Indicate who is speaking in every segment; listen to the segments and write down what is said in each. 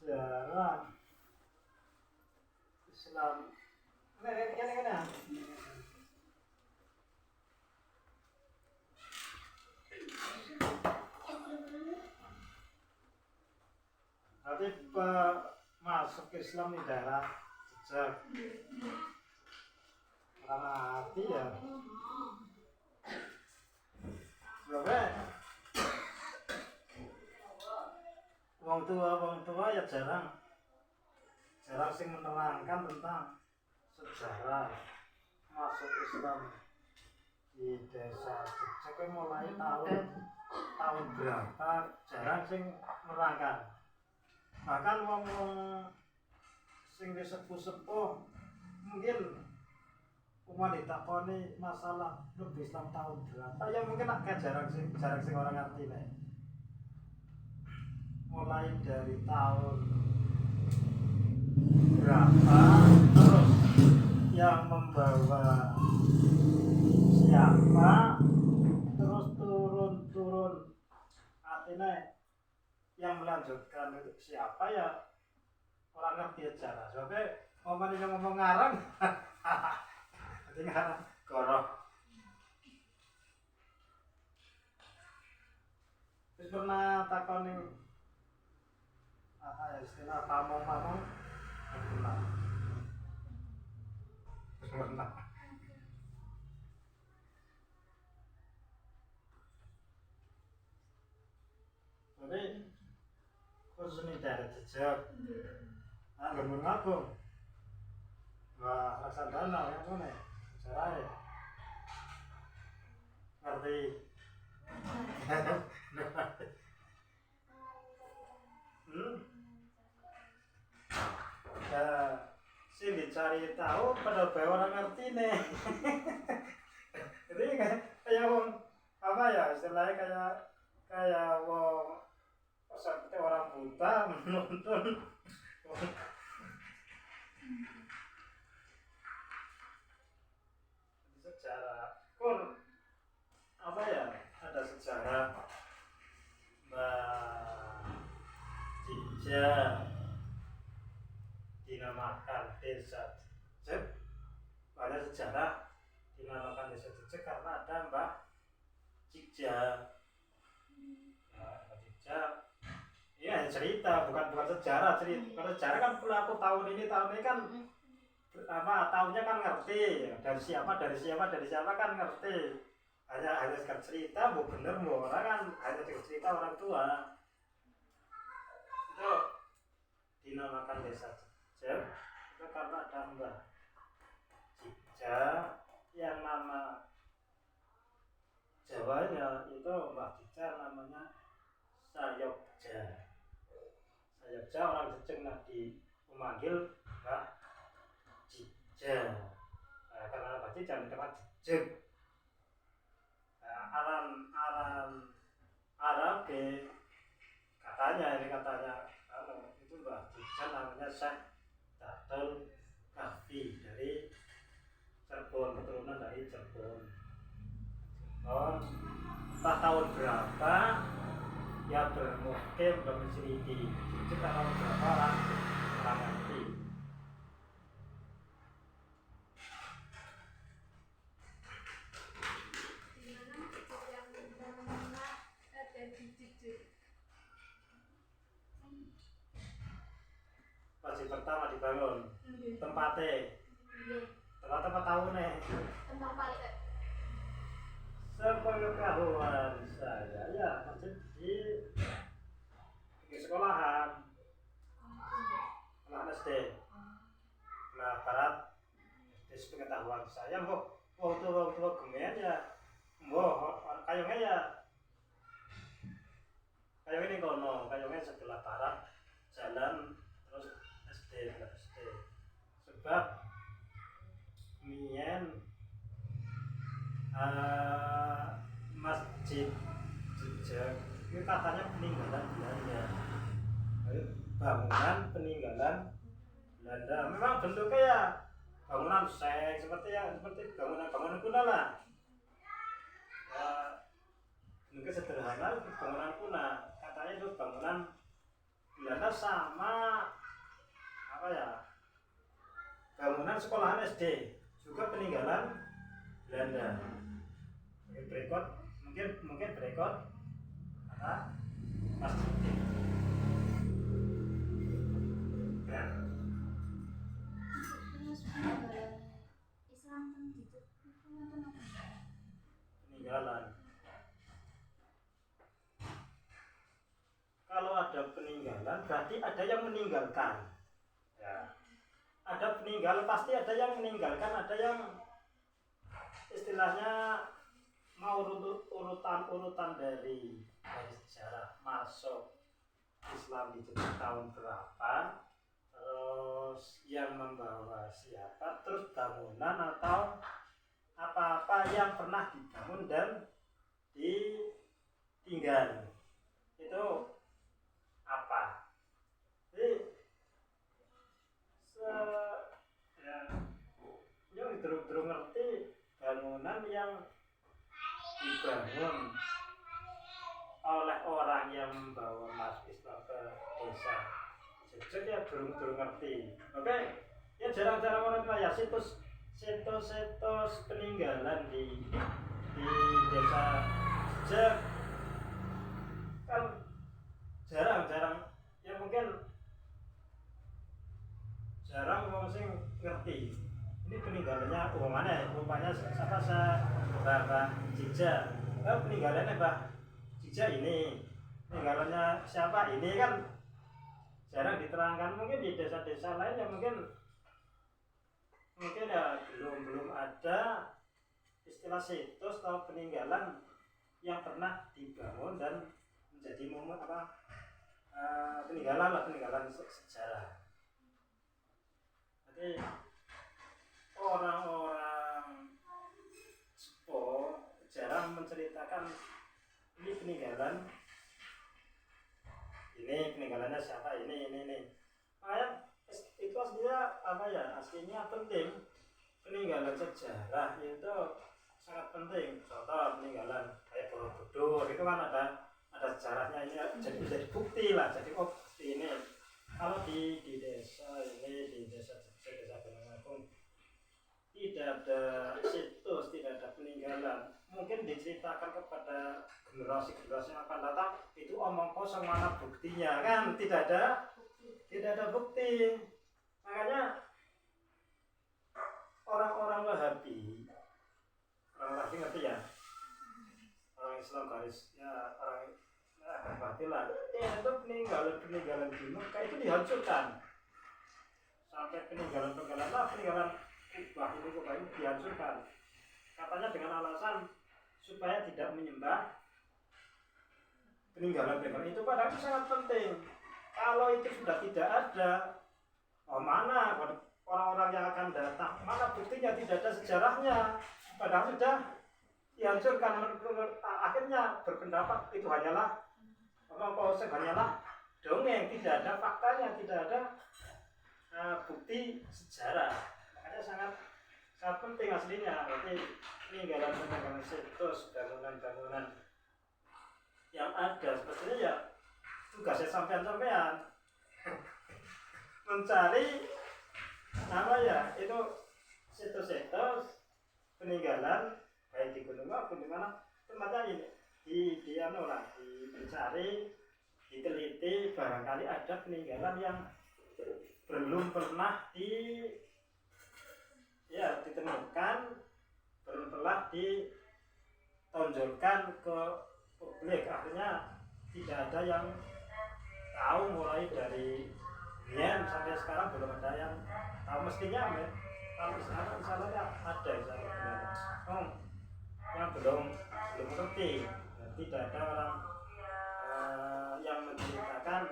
Speaker 1: sejarah Islam. Ini. Nanti masuk Islam di daerah jejak karena hati ya. Berapa? Wong tua ya jarang sing menerangkan tentang sejarah masuk Islam di desa jejak mulai tahun berapa jarang sing menerangkan. Bahkan wong sing sepuh-sepuh mungkin ditakoni masalah lebih Islam tahun berapa ya mungkin agak jarang sing orang ngerti nih. Mulai dari tahun berapa terus yang membawa siapa terus turun artinya yang melanjutkan itu siapa ya orang ngerti aja. Soalnya ngomong ngarang jadi ngarang gorok. Terus pernah takoni istilah pamong pernah. Jadi khusus ini daerah jejak Gunung Agung Mbak Raksandana yang mana sejarah ngerti ya sih dicari tahu pada orang ngerti nih. Jadi kayak wong apa ya istilahnya kayak wong seperti orang buta menonton sejarah apa ya ada sejarah Mbak Jija dinamakan desa Jejak. Ada sejarah dinamakan desa Jejak karena ada Mbak Jija. Mbak Jija ini cerita bukan sejarah. Kalau sejarah kan pelaku tahun ini kan tahunnya kan ngerti dari siapa kan ngerti. Hanya sekedar cerita bu bener bu orang kan hanya cerita orang tua itu dinamakan desa Jejak itu karena ada Mbah Jija yang nama Jawanya itu Mbah Jija namanya Sayokja. Sayokja orang Jejak di memanggil Mbah Jija. Karena Mbah Jija dikenal Jejak. Alam Arab katanya itu Mbah Jija namanya Syekh Datul Kahfi dari Cirebon, keturunan dari Cirebon. Entah tahun berapa ya bermukim bermusyriki itu tahun berapa orang ngerti. Masjid pertama dibangun tempatnya tempat tahunnya sepengetahuan saya ya masjid di sekolahan SD nah barat di sepengetahuan saya waktu gemen ya kayaknya ini kono kayaknya sebelah barat jalan terus SD sebab mien Masjid Jejak itu katanya peninggalan Belanda. Bangunan peninggalan Belanda. Memang bentuknya ya bangunan seperti bangunan kuno lah. Bentuknya sederhana, bangunan kuno. Katanya itu bangunan Belanda sama apa ya, bangunan sekolahan SD, juga peninggalan Belanda. Mungkin berikut apa masjid. Peninggalan. Kalau ada peninggalan berarti ada yang meninggalkan. Ya. Ada peninggalan pasti ada yang meninggalkan, ada yang istilahnya mau urutan dari sejarah masuk Islam itu tahun berapa, terus yang membawa siapa, terus bangunan atau apa-apa yang pernah dibangun dan ditinggal itu apa. Jadi yang terus ngerti bangunan yang dibangun oleh orang yang membawa masuk Islam ke desa. Jadi ya belum ngerti. Oke, ya jarang-jarang orang tua ya situs peninggalan di desa Jek kan jarang ya, mungkin jarang orang sing ngerti ini peninggalannya rupanya apa Mbah Jija, peninggalannya Mbah Jija ini, peninggalannya siapa ini kan jarang diterangkan. Mungkin di desa-desa lain ya mungkin ya belum ada istilah situs atau peninggalan yang pernah dibangun dan menjadi momen peninggalan sejarah. Jadi orang-orang Sepo jarang menceritakan ini peninggalannya siapa ini. Makanya itu aslinya penting. Peninggalan sejarah itu sangat penting. Contoh peninggalan kayak Borobudur itu kan ada sejarahnya, ini jadi bukti lah. Jadi bukti ini kalau di desa ini, di desa Benangagung tidak ada situs, tidak ada peninggalan. Mungkin diceritakan kepada generasi yang akan datang itu omong kosong, mana buktinya kan, tidak ada bukti. Makanya orang Wahabi ngerti ya, orang Islam garis ya, orang berartilah itu peninggalan di Mekah itu dihancurkan, sampai peninggalan Kubah ini dihancurkan, katanya dengan alasan supaya tidak menyembah peninggalan itu. Padahal itu sangat penting. Kalau itu sudah tidak ada, mana orang-orang yang akan datang, mana buktinya, tidak ada sejarahnya, padahal sudah dihancurkan. Akhirnya berpendapat itu hanyalah dongeng, tidak ada faktanya, tidak ada bukti sejarah. Makanya sangat penting aslinya. Jadi peninggalan situs, bangunan yang ada sebetulnya ya tugasnya sampean mencari itu situs peninggalan baik di gunung maupun di mana tempatnya ini dicari, diteliti, barangkali ada peninggalan yang belum pernah ditemukan, belum pernah ditonjolkan ke publik. Artinya tidak ada yang tahu, mulai dari Nian sampai sekarang belum ada yang tahu. Mestinya kalau sekarang misalnya ada yang belum ngerti. Tidak ada orang yang menceritakan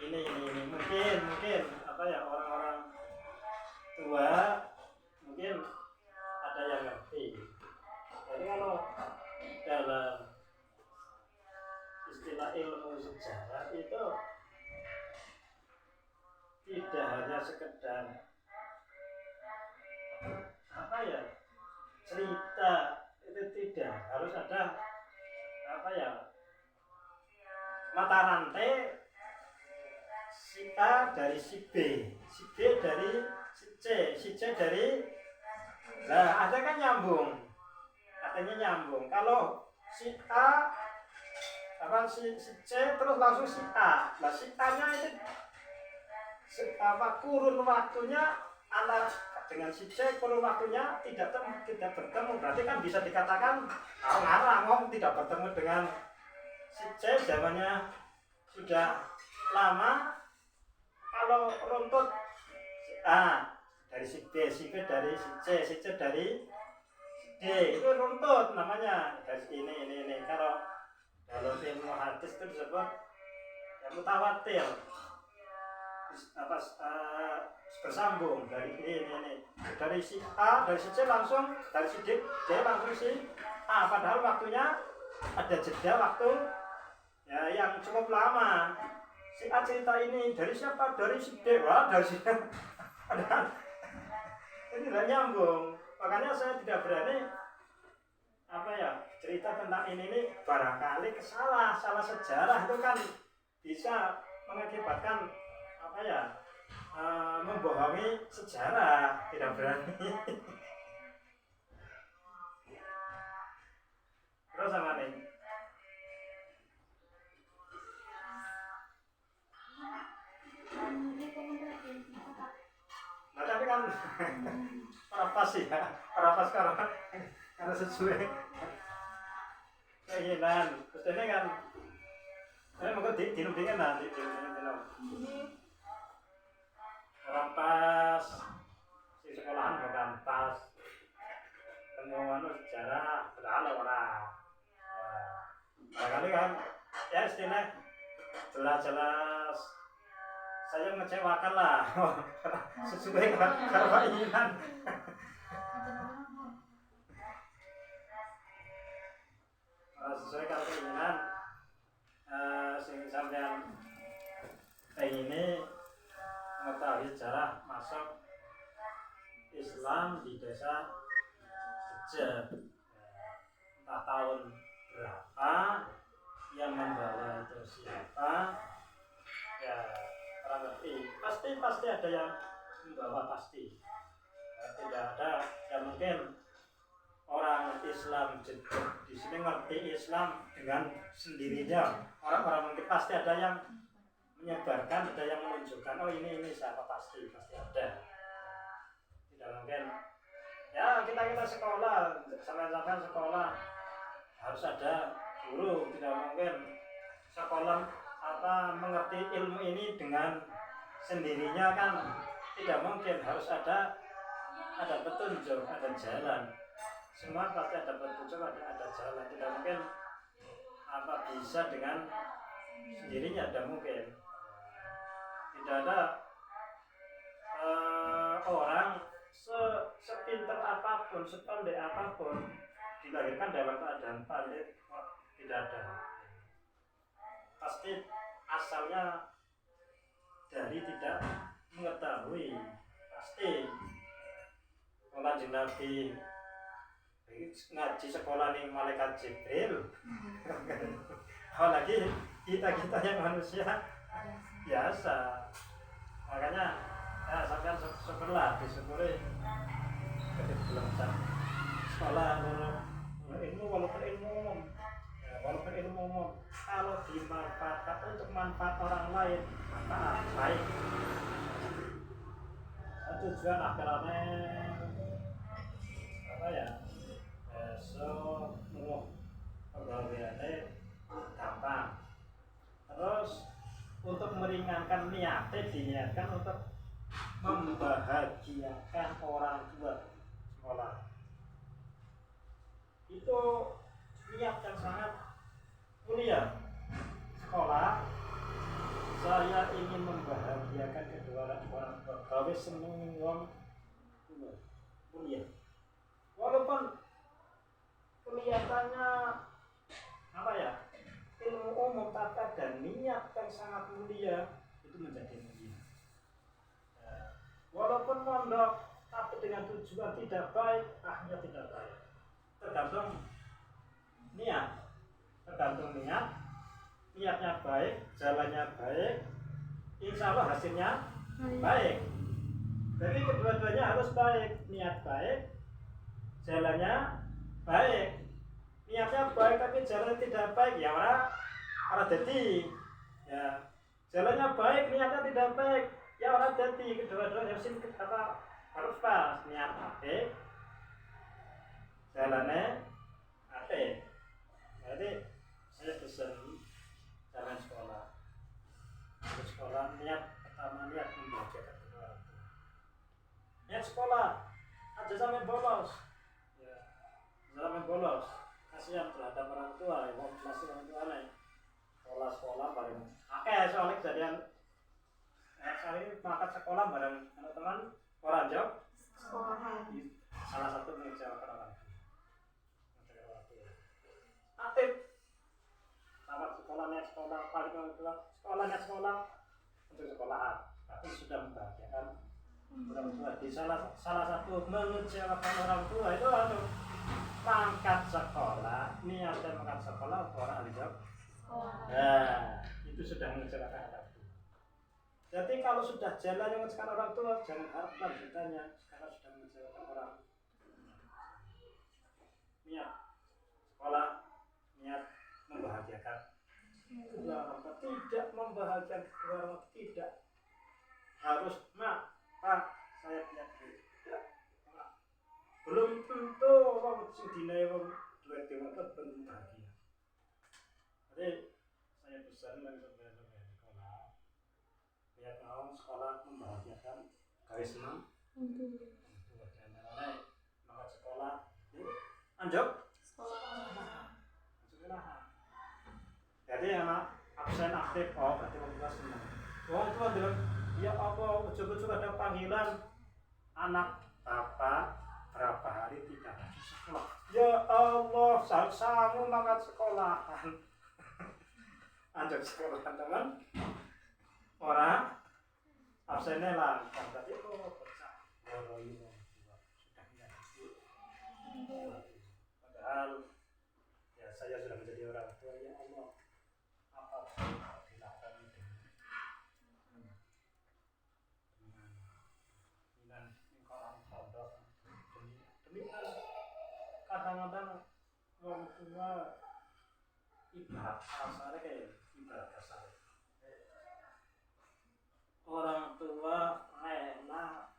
Speaker 1: ini mungkin orang-orang tua mungkin ada yang ngerti. Jadi kalau dalam istilah ilmu sejarah itu tidak hanya sekedar cerita, itu tidak harus ada mata rantai si A dari si B dari si C dari, nah ada kan nyambung, katanya nyambung. Kalau si A si C terus langsung si A, nah si A nya itu kurun waktunya antara dengan si C, kurun waktunya tidak bertemu, berarti kan bisa dikatakan ngarang tidak bertemu dengan si C, zamannya sudah lama. Kalau runtut si A dari si B dari si C dari si D, itu runtut namanya. Dari ini kalau ilmu hadis itu disebut mutawatir, bersambung dari ini dari si A dari si C langsung dari si D langsung si A, padahal waktunya ada jeda waktu ya yang cukup lama. Si A cerita ini dari siapa? Dari si D. Wah, dari si D. Ini tidak nyambung. Makanya saya tidak berani cerita tentang ini barangkali salah sejarah itu kan bisa mengakibatkan membohongi sejarah, tidak berani. Terus sama nih. Nah tapi kan para pas karena sesuai keinginan. Terus ini kan saya mau dinum nanti orang pas si sekolahan bukan pas temuan sejarah berhala orang. Barangkali kan ya istilah jelas saya mengecewakan lah sesuai keinginan. Sesuai keinginan sampean ini mengetahui sejarah masuk Islam di desa Jejer, entah tahun berapa, yang membawa itu siapa, ya orang ngerti. Pasti ada yang membawa, pasti. Tidak ada yang mungkin orang Islam di sini ngerti Islam dengan sendirinya. Orang mungkin pasti ada yang menyebarkan, ada yang menunjukkan, oh ini siapa, pasti ada. Tidak mungkin. Ya kita sekolah, sampai sekolah harus ada guru, tidak mungkin sekolah mengerti ilmu ini dengan sendirinya kan tidak mungkin, harus ada petunjuk, ada jalan. Semua pasti ada petunjuk, ada jalan. Tidak mungkin bisa dengan sendirinya, tidak mungkin. Tidak ada orang sepinter apapun, sepandai apapun dilahirkan dalam keadaan pandai, tidak ada. Pasti asalnya dari tidak mengetahui, pasti. Kanjeng Nabi ngaji sekolah nih malaikat Jibril. Apalagi kita yang manusia biasa. Makanya ya sampean syukurlah, disyukuri belum sekolah ilmu walaupun ilmu umum. Walaupun ilmu umum, kalau dimanfaatkan untuk manfaat orang lain, manfaat baik. Tujuan akhirnya seluruh pegawaiannya gampang. Terus untuk meringankan niatnya, diniatkan untuk membahagiakan orang tua sekolah. Itu niat yang sangat mulia. Sekolah, saya ingin membahagiakan kedua orang tua. Gawe seneng wong kuliah. Walaupun kelihatannya ilmu umum, tata dan niat yang sangat mulia itu menjadi mulia. Walaupun mondok tapi dengan tujuan tidak baik, akhirnya tidak baik. Tergantung niat, niatnya baik, jalannya baik, insya Allah hasilnya baik. Jadi kedua-duanya harus baik, niat baik, jalannya baik. Niatnya baik tapi jalannya tidak baik, ya orang jadi. Ya, jalannya baik, niatnya tidak baik, ya orang jadi. Kedua-duanya harus pas, niat baik, jalannya baik. Jadi saya pesan jalan sekolah. Sekolah niat pertama niat membahagiakan kedua orang tua. Niat sekolah aja sampai bolos. Ya, sampai bolos. Kasihan terhadap orang tua, ya, masih orang tua nih. Sekolah bareng. Oke, soalnya kejadian saya ini berangkat sekolah bareng teman-teman orang Jawa. Salah satu mengecewakan orang tua. Aktif. Tamat sekolah, niat sekolah, paling sekolah niat sekolah untuk sekolahan, tapi sudah membahagiakan orang tua. Di salah satu mengecewakan orang tua itu mangkat sekolah, niat dan mangkat sekolah orang ahli Jawa. Nah, itu sudah mengecewakan orang tua. Jadi kalau sudah jalan yang mengecewakan orang tua, jangan harap lanjutannya karena sudah mengecewakan orang. Niat sekolah, niat membahagiakan kedua orang tua, tidak membahagiakan kedua orang tua, tidak harus pak saya punya duit, belum tentu orang sing dinai wong duit dewa belum bahagia. Jadi saya pesan bagi saudara-saudara sekolah, lihat mau sekolah membahagiakan, gawe senang, jangan mangkat sekolah, anjok sekolah. Jadi anak absen aktif, berarti orang tua senang. Orang tua bilang, ya Allah, betul-betul ada panggilan anak bapak berapa hari tidak masuk sekolah. Ya Allah, sama mangkat sekolahan. Anjak sekolah teman, orang absennya lah, berarti pecah. Sudah padahal ya saya sudah menjadi orang tua, ya Allah. Kadang-kadang orang tua ibarat kasarnya kayak ibarat kasar. Orang tua rela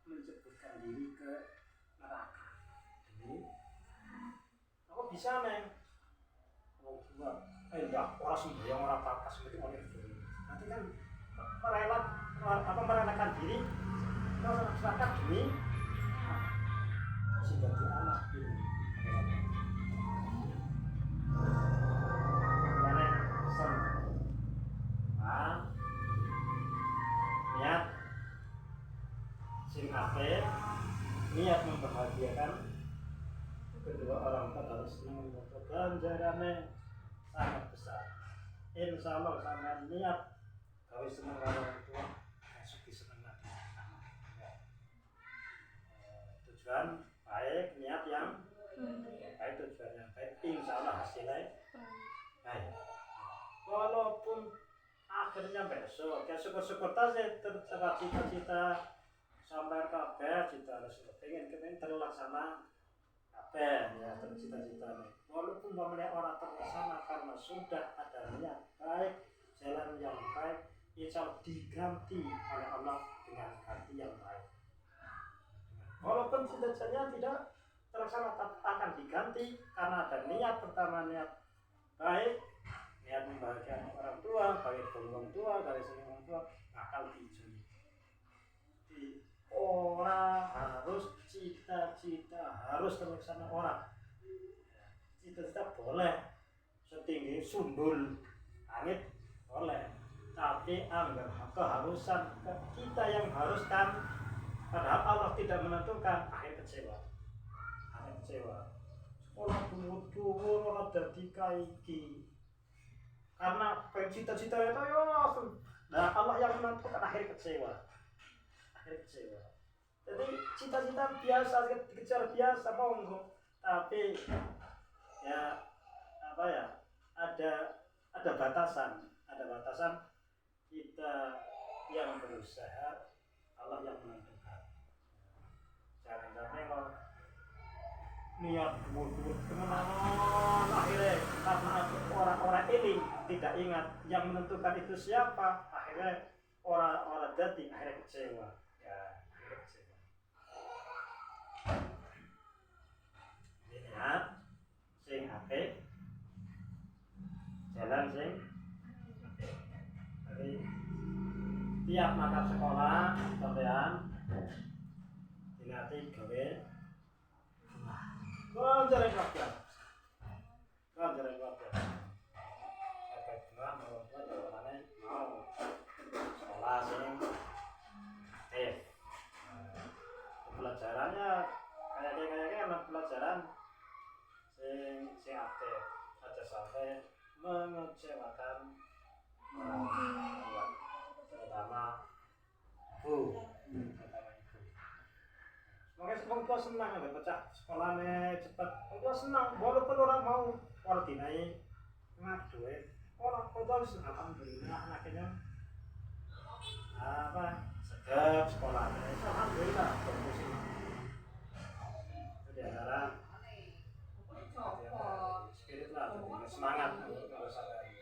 Speaker 1: menceburkan diri ke neraka. Jadi aku bisa neng orang tua enggak orang sembahyang orang apa seperti orang itu nanti kan merelakan diri masyarakat demi sebagai anak ini mana pesan niat sing akeh niat membahagiakan kedua orang tua harus senang ganjarannya sangat besar. Insya Allah sama niat gawe senang orang tua masuk di senang lagi. Tujuan baik, niat yang baik, tujuan yang baik, insya Allah hasilnya baik. Walaupun akhirnya besok, ya syukur-syukur saja tercapai cita-cita sampai kabeh, cita harus pengen terlaksana. Ya tercita-cita walaupun orang terlaksana karena sudah ada niat baik, jalan yang baik, insya Allah diganti oleh Allah dengan ganti yang baik. Walaupun cita-citanya tidak terlaksana akan diganti karena ada niat pertama, niat baik, niat membahagiakan orang tua, baik orang tua, dari sini orang tua bakal dijui. Orang harus cita-cita harus terlaksana orang. Cita-cita boleh setinggi sundul langit boleh, tapi anggap keharusan kita yang haruskan, padahal Allah tidak menentukan, akhir kecewa. Sekolah dulu orang dadi kaiki karena cita-cita itu nah Allah yang menentukan, akhir kecewa. Jadi cita-cita biasa dikejar biasa monggo, tapi ya ada ada batasan kita yang berusaha, Allah yang menentukan. Jangan sampai kalau niat mundur teman-teman akhirnya karena orang-orang ini tidak ingat yang menentukan itu siapa, akhirnya orang-orang jadi akhirnya kecewa. Ya, akhirnya kecewa. Niat sing apik, jalan sing apik. Jadi tiap mangkat sekolah sampean dinati gawe Ganjaran keluarga. Efek benar mau jawabannya mau sekolah sing aktif. Pelajarannya kayak pelajaran sing aktif. Aja sampai mengecewakan orang tua, terutama ibu. Makanya orang senang ada pecah sekolahnya cepat. Orang senang walaupun orang mau ordinai ngaduin orang tua alhamdulillah anaknya segap sekolahnya. Alhamdulillah bagus ini. Itu diantara spirit lah, semangat kalau sampai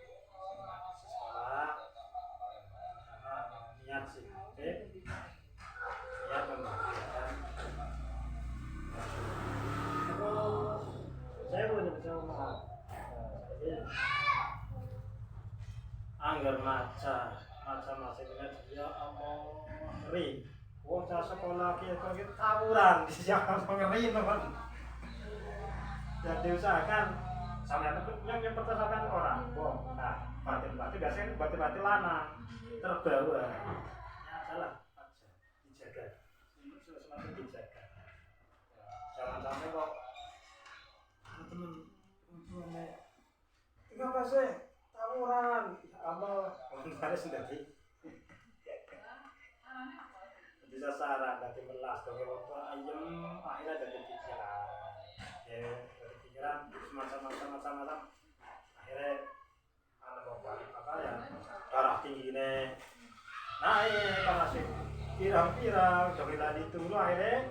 Speaker 1: sekolah karena niat sih. Niat membahagiakan. Saya boleh ngomong. Angger maca maksudnya dia mau ngeri. Wong sekolah kita tawuran di siapa ngeri teman. Jadi usahakan sampai yang pertama orang. Wong, nah batin biasanya batin lanang terbawa. Ya salah aja dijaga. Semakin dijaga. Jangan sampai kok teman-teman kenapa sih tawuran apa komentarnya sudah bisa saran dari melas dari waktu ayam akhirnya dari pikiran dari pikiran macam-macam akhirnya apa ya darah tinggi naik karena sih pirang-pirang dari tadi dulu akhirnya